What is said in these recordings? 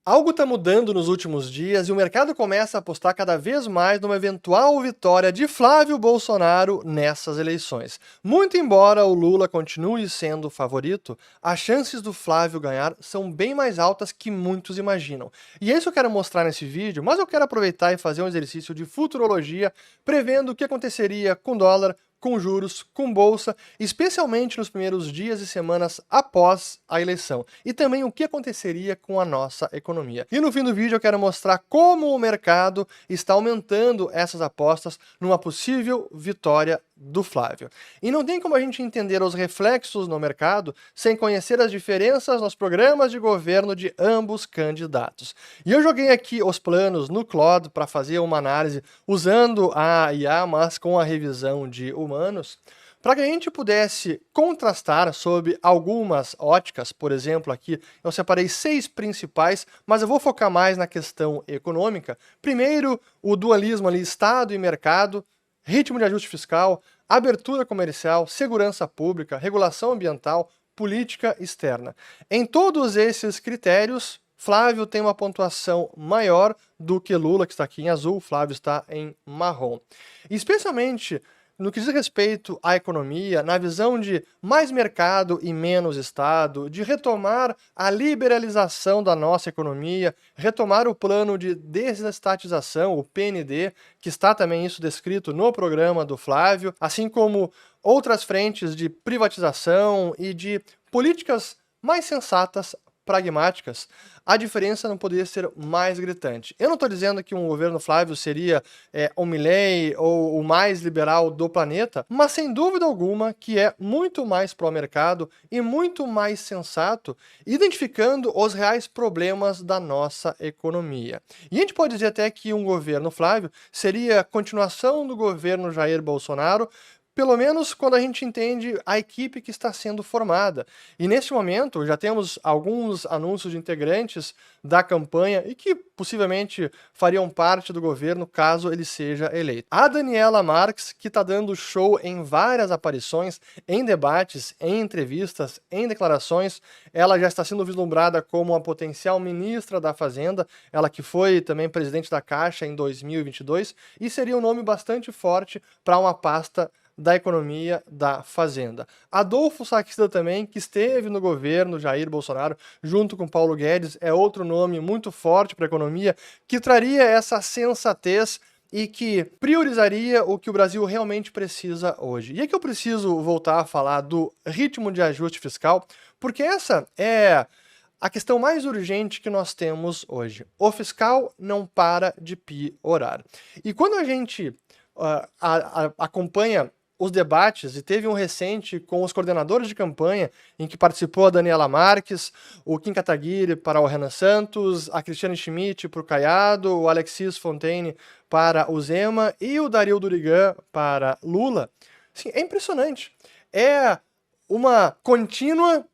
Algo está mudando nos últimos dias e o mercado começa a apostar cada vez mais numa eventual vitória de Flávio Bolsonaro nessas eleições. Muito embora o Lula continue sendo o favorito, as chances do Flávio ganhar são bem mais altas que muitos imaginam. E é isso que eu quero mostrar nesse vídeo, mas eu quero aproveitar e fazer um exercício de futurologia, prevendo o que aconteceria com dólar, com juros, com bolsa, especialmente nos primeiros dias e semanas após a eleição, e também o que aconteceria com a nossa economia. E no fim do vídeo eu quero mostrar como o mercado está aumentando essas apostas numa possível vitória do Flávio. E não tem como a gente entender os reflexos no mercado sem conhecer as diferenças nos programas de governo de ambos candidatos. E eu joguei aqui os planos no Claude para fazer uma análise usando a IA, mas com a revisão de humanos, para que a gente pudesse contrastar sob algumas óticas. Por exemplo, aqui eu separei 6 principais, mas eu vou focar mais na questão econômica. Primeiro, o dualismo ali, Estado e mercado, ritmo de ajuste fiscal, abertura comercial, segurança pública, regulação ambiental, política externa. Em todos esses critérios, Flávio tem uma pontuação maior do que Lula, que está aqui em azul, Flávio está em marrom. Especialmente no que diz respeito à economia, na visão de mais mercado e menos Estado, de retomar a liberalização da nossa economia, retomar o plano de desestatização, o PND, que está também isso descrito no programa do Flávio, assim como outras frentes de privatização e de políticas mais sensatas, pragmáticas, a diferença não poderia ser mais gritante. Eu não estou dizendo que um governo Flávio seria o Milei ou o mais liberal do planeta, mas sem dúvida alguma que é muito mais pró-mercado e muito mais sensato, identificando os reais problemas da nossa economia. E a gente pode dizer até que um governo Flávio seria a continuação do governo Jair Bolsonaro, pelo menos quando a gente entende a equipe que está sendo formada. E neste momento já temos alguns anúncios de integrantes da campanha e que possivelmente fariam parte do governo caso ele seja eleito. A Daniela Marques, que está dando show em várias aparições, em debates, em entrevistas, em declarações, ela já está sendo vislumbrada como uma potencial ministra da Fazenda, ela que foi também presidente da Caixa em 2022, e seria um nome bastante forte para uma pasta da economia da Fazenda. Adolfo Saxida também, que esteve no governo Jair Bolsonaro, junto com Paulo Guedes, é outro nome muito forte para a economia, que traria essa sensatez e que priorizaria o que o Brasil realmente precisa hoje. E aqui eu preciso voltar a falar do ritmo de ajuste fiscal, porque essa é a questão mais urgente que nós temos hoje. O fiscal não para de piorar. E quando a gente acompanha os debates, e teve um recente com os coordenadores de campanha, em que participou a Daniela Marques, o Kim Kataguiri para o Renan Santos, a Cristiane Schmidt para o Caiado, o Alexis Fontaine para o Zema e o Dario Durigan para Lula. Assim, é impressionante. É uma contínua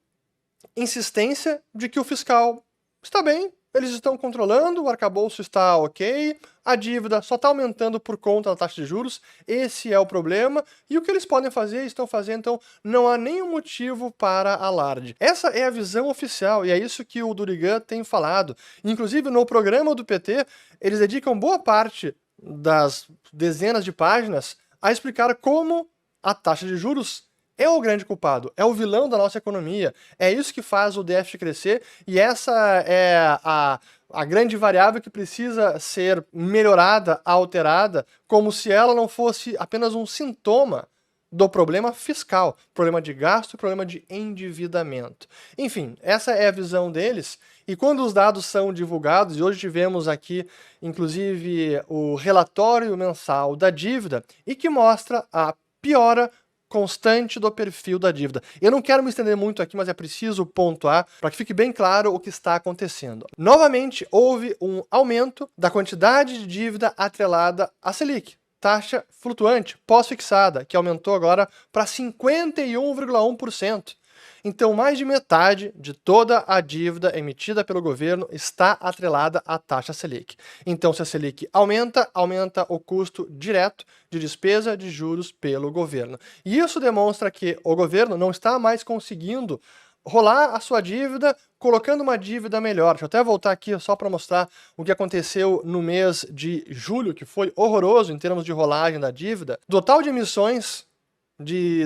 insistência de que o fiscal está bem, eles estão controlando, o arcabouço está ok, a dívida só está aumentando por conta da taxa de juros, esse é o problema, e o que eles podem fazer, estão fazendo, então não há nenhum motivo para alarde. Essa é a visão oficial, e é isso que o Durigan tem falado. Inclusive, no programa do PT, eles dedicam boa parte das dezenas de páginas a explicar como a taxa de juros é o grande culpado, é o vilão da nossa economia, é isso que faz o déficit crescer, e essa é a grande variável que precisa ser melhorada, alterada, como se ela não fosse apenas um sintoma do problema fiscal, problema de gasto e problema de endividamento. Enfim, essa é a visão deles, e quando os dados são divulgados, e hoje tivemos aqui, inclusive, o relatório mensal da dívida, e que mostra a piora constante do perfil da dívida. Eu não quero me estender muito aqui, mas é preciso pontuar para que fique bem claro o que está acontecendo. Novamente, houve um aumento da quantidade de dívida atrelada à Selic, taxa flutuante, pós-fixada, que aumentou agora para 51,1%. Então, mais de metade de toda a dívida emitida pelo governo está atrelada à taxa Selic. Então, se a Selic aumenta, aumenta o custo direto de despesa de juros pelo governo. E isso demonstra que o governo não está mais conseguindo rolar a sua dívida colocando uma dívida melhor. Deixa eu até voltar aqui só para mostrar o que aconteceu no mês de julho, que foi horroroso em termos de rolagem da dívida. Total de emissões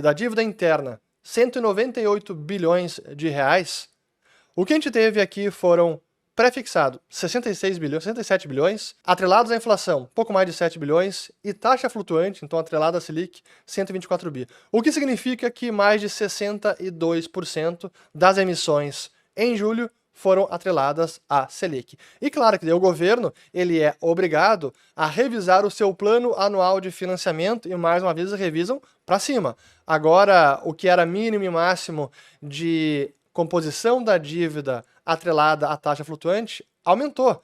da dívida interna, 198 bilhões de reais. O que a gente teve aqui foram pré-fixado 66 bilhões, 67 bilhões, atrelados à inflação, pouco mais de 7 bilhões, e taxa flutuante, então atrelada à Selic, 124 bi. O que significa que mais de 62% das emissões em julho foram atreladas à Selic. E claro que o governo ele é obrigado a revisar o seu plano anual de financiamento e mais uma vez revisam para cima. Agora, o que era mínimo e máximo de composição da dívida atrelada à taxa flutuante aumentou.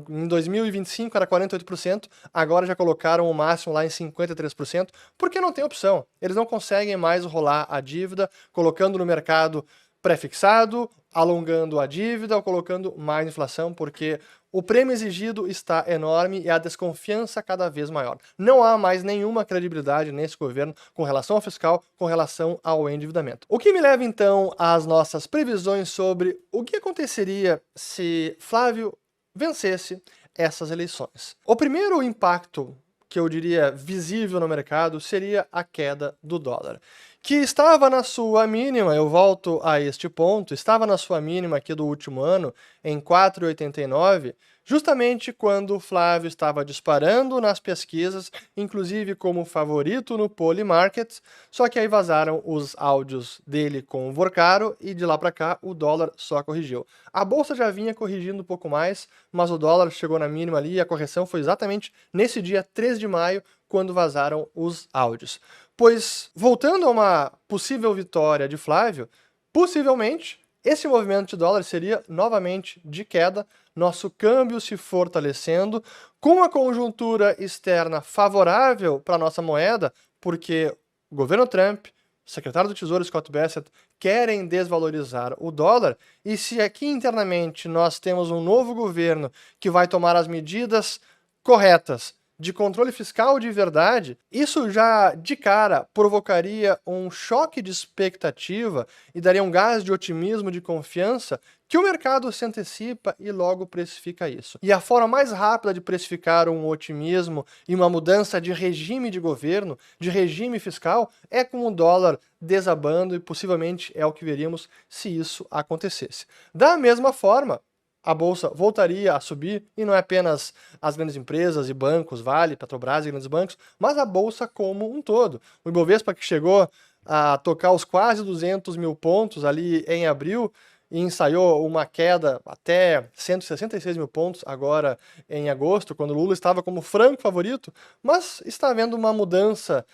Em 2025 era 48%, agora já colocaram o máximo lá em 53%, porque não tem opção. Eles não conseguem mais rolar a dívida, colocando no mercado pré-fixado, alongando a dívida ou colocando mais inflação, porque o prêmio exigido está enorme e a desconfiança cada vez maior. Não há mais nenhuma credibilidade nesse governo com relação ao fiscal, com relação ao endividamento. O que me leva então às nossas previsões sobre o que aconteceria se Flávio vencesse essas eleições. O primeiro impacto que eu diria visível no mercado seria a queda do dólar, que estava na sua mínima, eu volto a este ponto, estava na sua mínima aqui do último ano, em 4,89, justamente quando o Flávio estava disparando nas pesquisas, inclusive como favorito no Polymarket, só que aí vazaram os áudios dele com o Vorcaro e de lá para cá o dólar só corrigiu. A bolsa já vinha corrigindo um pouco mais, mas o dólar chegou na mínima ali e a correção foi exatamente nesse dia 3 de maio, quando vazaram os áudios. Pois, voltando a uma possível vitória de Flávio, possivelmente esse movimento de dólar seria novamente de queda, nosso câmbio se fortalecendo, com a conjuntura externa favorável para a nossa moeda, porque o governo Trump, o secretário do Tesouro Scott Bessent, querem desvalorizar o dólar, e se aqui internamente nós temos um novo governo que vai tomar as medidas corretas de controle fiscal de verdade, isso já de cara provocaria um choque de expectativa e daria um gás de otimismo, de confiança, que o mercado se antecipa e logo precifica isso. E a forma mais rápida de precificar um otimismo e uma mudança de regime de governo, de regime fiscal, é com o dólar desabando, e possivelmente é o que veríamos se isso acontecesse. Da mesma forma, a bolsa voltaria a subir, e não é apenas as grandes empresas e bancos, Vale, Petrobras e grandes bancos, mas a bolsa como um todo. O Ibovespa, que chegou a tocar os quase 200 mil pontos ali em abril e ensaiou uma queda até 166 mil pontos agora em agosto, quando Lula estava como franco favorito, mas está havendo uma mudança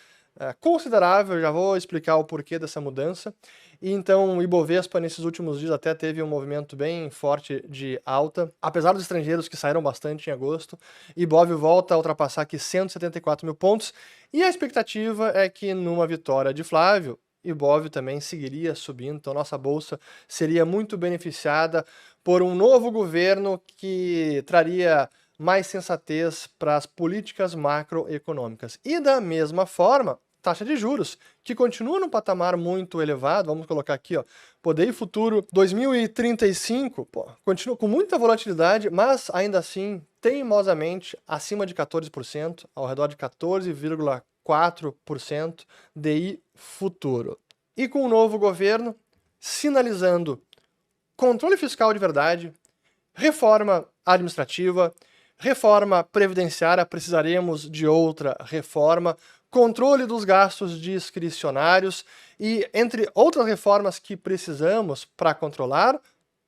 considerável, já vou explicar o porquê dessa mudança. E então o Ibovespa nesses últimos dias até teve um movimento bem forte de alta, apesar dos estrangeiros que saíram bastante em agosto. Ibov volta a ultrapassar aqui 174 mil pontos, e a expectativa é que numa vitória de Flávio, Ibov também seguiria subindo, então nossa bolsa seria muito beneficiada por um novo governo que traria mais sensatez para as políticas macroeconômicas. E da mesma forma, taxa de juros, que continua num patamar muito elevado, vamos colocar aqui, ó, DI futuro 2035, continua com muita volatilidade, mas ainda assim, teimosamente, acima de 14%, ao redor de 14,4% DI futuro. E com o novo governo, sinalizando controle fiscal de verdade, reforma administrativa, reforma previdenciária, precisaremos de outra reforma, controle dos gastos discricionários e, entre outras reformas que precisamos para controlar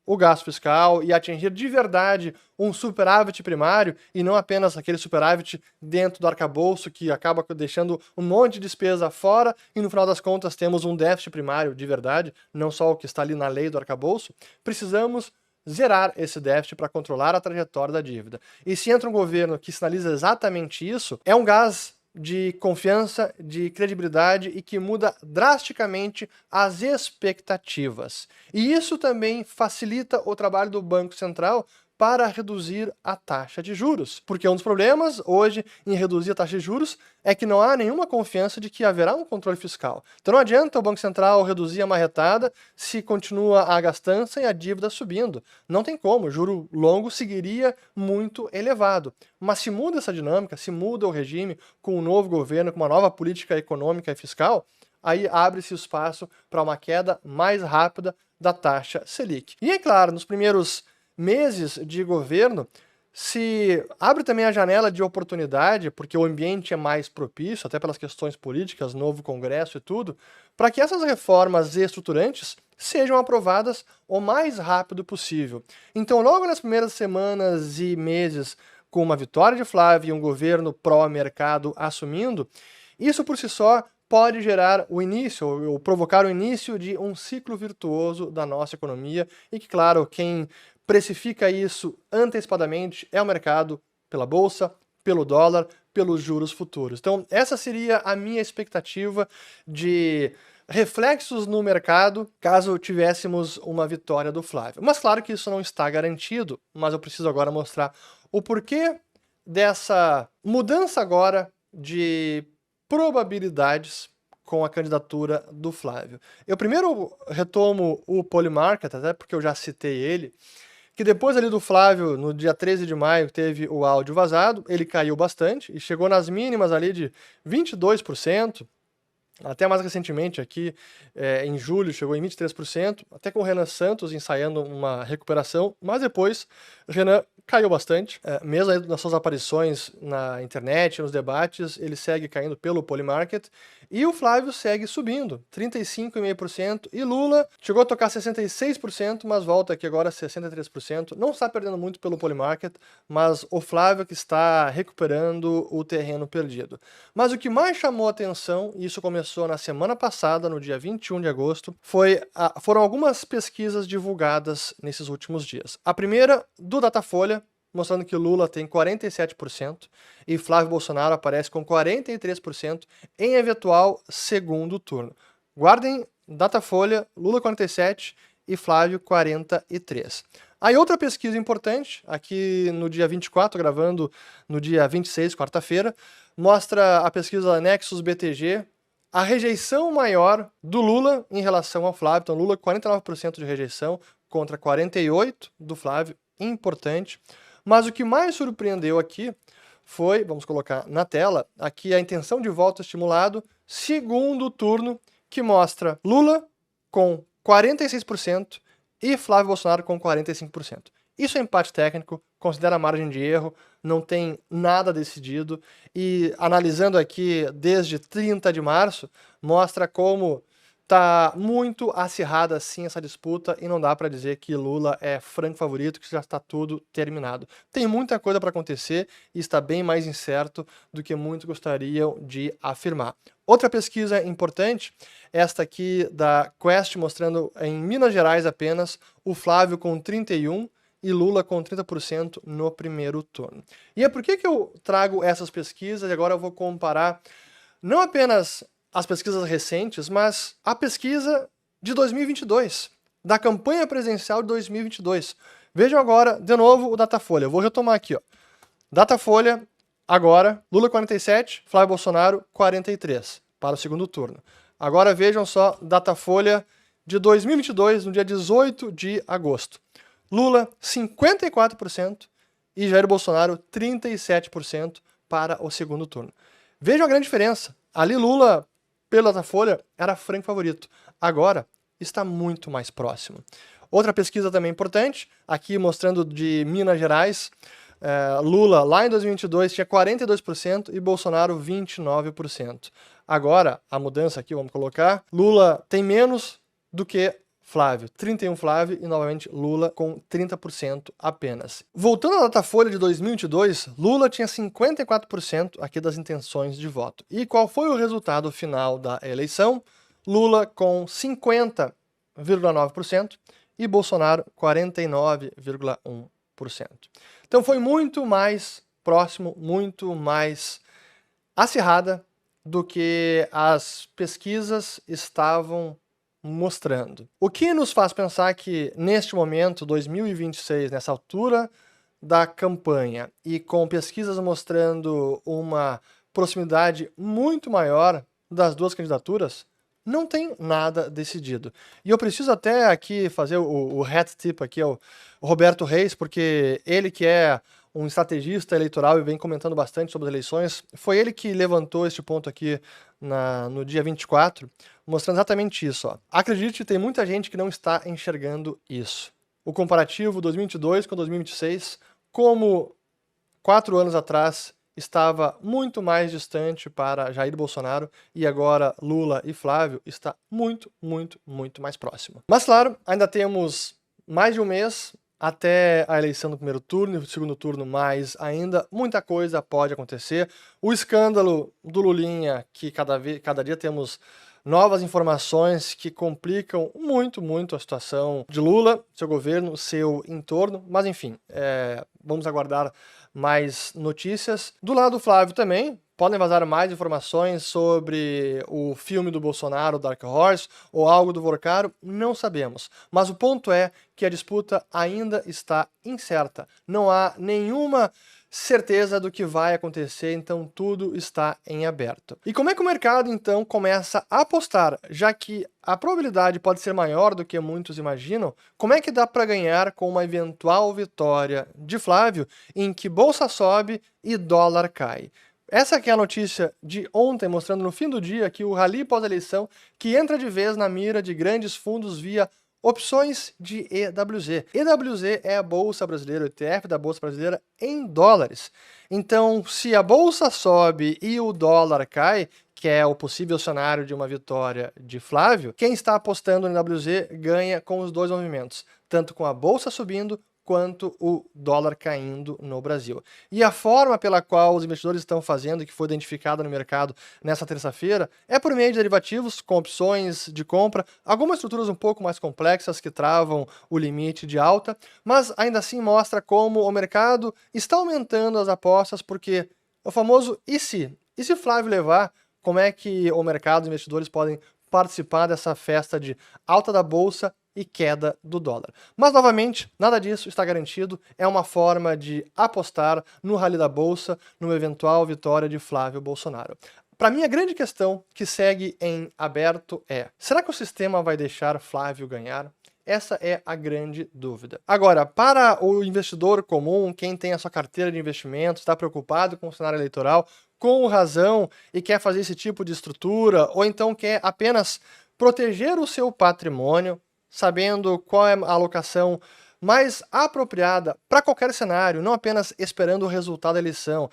o gasto fiscal e atingir de verdade um superávit primário e não apenas aquele superávit dentro do arcabouço que acaba deixando um monte de despesa fora e no final das contas temos um déficit primário de verdade, não só o que está ali na lei do arcabouço. Precisamos zerar esse déficit para controlar a trajetória da dívida. E se entra um governo que sinaliza exatamente isso, é um gás de confiança, de credibilidade e que muda drasticamente as expectativas. E isso também facilita o trabalho do Banco Central, para reduzir a taxa de juros. Porque um dos problemas hoje em reduzir a taxa de juros é que não há nenhuma confiança de que haverá um controle fiscal. Então não adianta o Banco Central reduzir a marretada se continua a gastança e a dívida subindo. Não tem como, o juro longo seguiria muito elevado. Mas se muda essa dinâmica, se muda o regime com um novo governo, com uma nova política econômica e fiscal, aí abre-se espaço para uma queda mais rápida da taxa Selic. E é claro, nos primeiros meses de governo, se abre também a janela de oportunidade, porque o ambiente é mais propício, até pelas questões políticas, novo Congresso e tudo, para que essas reformas estruturantes sejam aprovadas o mais rápido possível. Então, logo nas primeiras semanas e meses, com uma vitória de Flávio e um governo pró-mercado assumindo, isso por si só pode gerar o início, ou provocar o início de um ciclo virtuoso da nossa economia, e que, claro, quem precifica isso antecipadamente é o mercado, pela bolsa, pelo dólar, pelos juros futuros. Então, essa seria a minha expectativa de reflexos no mercado caso tivéssemos uma vitória do Flávio. Mas claro que isso não está garantido, mas eu preciso agora mostrar o porquê dessa mudança agora de probabilidades com a candidatura do Flávio. Eu primeiro retomo o Polymarket, até porque eu já citei ele, que depois ali do Flávio, no dia 13 de maio, teve o áudio vazado, ele caiu bastante e chegou nas mínimas ali de 22%, até mais recentemente aqui, em julho, chegou em 23%, até com o Renan Santos ensaiando uma recuperação, mas depois o Renan caiu bastante, mesmo aí nas suas aparições na internet, nos debates, ele segue caindo pelo Polymarket, e o Flávio segue subindo, 35,5%, e Lula chegou a tocar 66%, mas volta aqui agora a 63%, não está perdendo muito pelo Polymarket, mas o Flávio que está recuperando o terreno perdido. Mas o que mais chamou a atenção, e isso começou na semana passada, no dia 21 de agosto, foram algumas pesquisas divulgadas nesses últimos dias. A primeira, do Datafolha, mostrando que Lula tem 47% e Flávio Bolsonaro aparece com 43% em eventual segundo turno. Guardem Datafolha, Lula 47% e Flávio 43%. Aí outra pesquisa importante, aqui no dia 24, gravando no dia 26, quarta-feira, mostra a pesquisa Nexus BTG, a rejeição maior do Lula em relação ao Flávio. Então Lula 49% de rejeição contra 48% do Flávio, importante. Mas o que mais surpreendeu aqui foi, vamos colocar na tela, aqui a intenção de voto estimulado, segundo turno, que mostra Lula com 46% e Flávio Bolsonaro com 45%. Isso é empate técnico, considera a margem de erro, não tem nada decidido, e analisando aqui desde 30 de março, mostra como tá muito acirrada assim essa disputa e não dá para dizer que Lula é franco favorito, que já está tudo terminado. Tem muita coisa para acontecer e está bem mais incerto do que muitos gostariam de afirmar. Outra pesquisa importante, esta aqui da Quest, mostrando em Minas Gerais apenas o Flávio com 31% e Lula com 30% no primeiro turno. E é por que eu trago essas pesquisas e agora eu vou comparar não apenas as pesquisas recentes, mas a pesquisa de 2022, da campanha presidencial de 2022. Vejam agora, de novo, o Datafolha. Eu vou retomar aqui, ó. Datafolha, agora, Lula 47%, Flávio Bolsonaro 43%, para o segundo turno. Agora vejam só, Datafolha de 2022, no dia 18 de agosto. Lula, 54% e Jair Bolsonaro, 37% para o segundo turno. Vejam a grande diferença. Ali Lula, pela Datafolha, era franco favorito. Agora, está muito mais próximo. Outra pesquisa também importante, aqui mostrando de Minas Gerais, Lula, lá em 2022, tinha 42% e Bolsonaro 29%. Agora, a mudança aqui, vamos colocar, Lula tem menos do que Flávio, 31% Flávio e novamente Lula com 30% apenas. Voltando à Datafolha de 2022, Lula tinha 54% aqui das intenções de voto. E qual foi o resultado final da eleição? Lula com 50,9% e Bolsonaro 49,1%. Então foi muito mais próximo, muito mais acirrada do que as pesquisas estavam mostrando. O que nos faz pensar que, neste momento, 2026, nessa altura da campanha e com pesquisas mostrando uma proximidade muito maior das duas candidaturas, não tem nada decidido. E eu preciso até aqui fazer o hat tip aqui ao Roberto Reis, porque ele que é um estrategista eleitoral e vem comentando bastante sobre as eleições, foi ele que levantou este ponto aqui no dia 24, mostrando exatamente isso. Ó. Acredite, tem muita gente que não está enxergando isso. O comparativo 2022 com 2026, como 4 anos atrás, estava muito mais distante para Jair Bolsonaro e agora Lula e Flávio está muito, muito, muito mais próximo. Mas claro, ainda temos mais de um mês até a eleição do primeiro turno e do segundo turno, mas ainda muita coisa pode acontecer. O escândalo do Lulinha, que cada dia temos novas informações que complicam muito, muito a situação de Lula, seu governo, seu entorno, mas enfim, vamos aguardar mais notícias. Do lado do Flávio também, podem vazar mais informações sobre o filme do Bolsonaro, Dark Horse, ou algo do Vorcaro, não sabemos. Mas o ponto é que a disputa ainda está incerta. Não há nenhuma certeza do que vai acontecer, então tudo está em aberto. E como é que o mercado então começa a apostar, já que a probabilidade pode ser maior do que muitos imaginam? Como é que dá para ganhar com uma eventual vitória de Flávio, em que bolsa sobe e dólar cai? Essa aqui é a notícia de ontem, mostrando no fim do dia que o rally pós-eleição que entra de vez na mira de grandes fundos via opções de EWZ. EWZ é a Bolsa Brasileira, o ETF da Bolsa Brasileira em dólares. Então, se a bolsa sobe e o dólar cai, que é o possível cenário de uma vitória de Flávio, quem está apostando no EWZ ganha com os dois movimentos, tanto com a bolsa subindo quanto o dólar caindo no Brasil. E a forma pela qual os investidores estão fazendo, que foi identificada no mercado nessa terça-feira, é por meio de derivativos com opções de compra, algumas estruturas um pouco mais complexas que travam o limite de alta, mas ainda assim mostra como o mercado está aumentando as apostas, porque o famoso e se? E se Flávio levar, como é que o mercado, os investidores podem participar dessa festa de alta da bolsa e queda do dólar. Mas, novamente, nada disso está garantido, é uma forma de apostar no rally da bolsa, numa eventual vitória de Flávio Bolsonaro. Para mim, a grande questão que segue em aberto é: será que o sistema vai deixar Flávio ganhar? Essa é a grande dúvida. Agora, para o investidor comum, quem tem a sua carteira de investimentos, está preocupado com o cenário eleitoral, com razão, e quer fazer esse tipo de estrutura, ou então quer apenas proteger o seu patrimônio, sabendo qual é a alocação mais apropriada para qualquer cenário, não apenas esperando o resultado da eleição,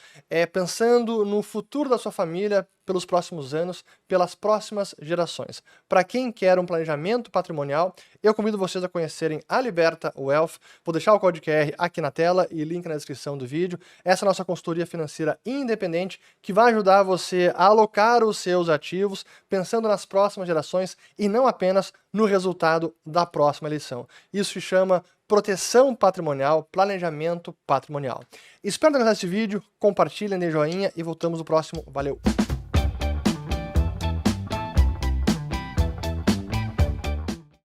pensando no futuro da sua família pelos próximos anos, pelas próximas gerações. Para quem quer um planejamento patrimonial, eu convido vocês a conhecerem a Liberta Wealth. Vou deixar o código QR aqui na tela e link na descrição do vídeo. Essa é a nossa consultoria financeira independente que vai ajudar você a alocar os seus ativos pensando nas próximas gerações e não apenas no resultado da próxima eleição. Isso se chama proteção patrimonial, planejamento patrimonial. Espero ter gostado desse vídeo, compartilhem, deem joinha e voltamos no próximo. Valeu!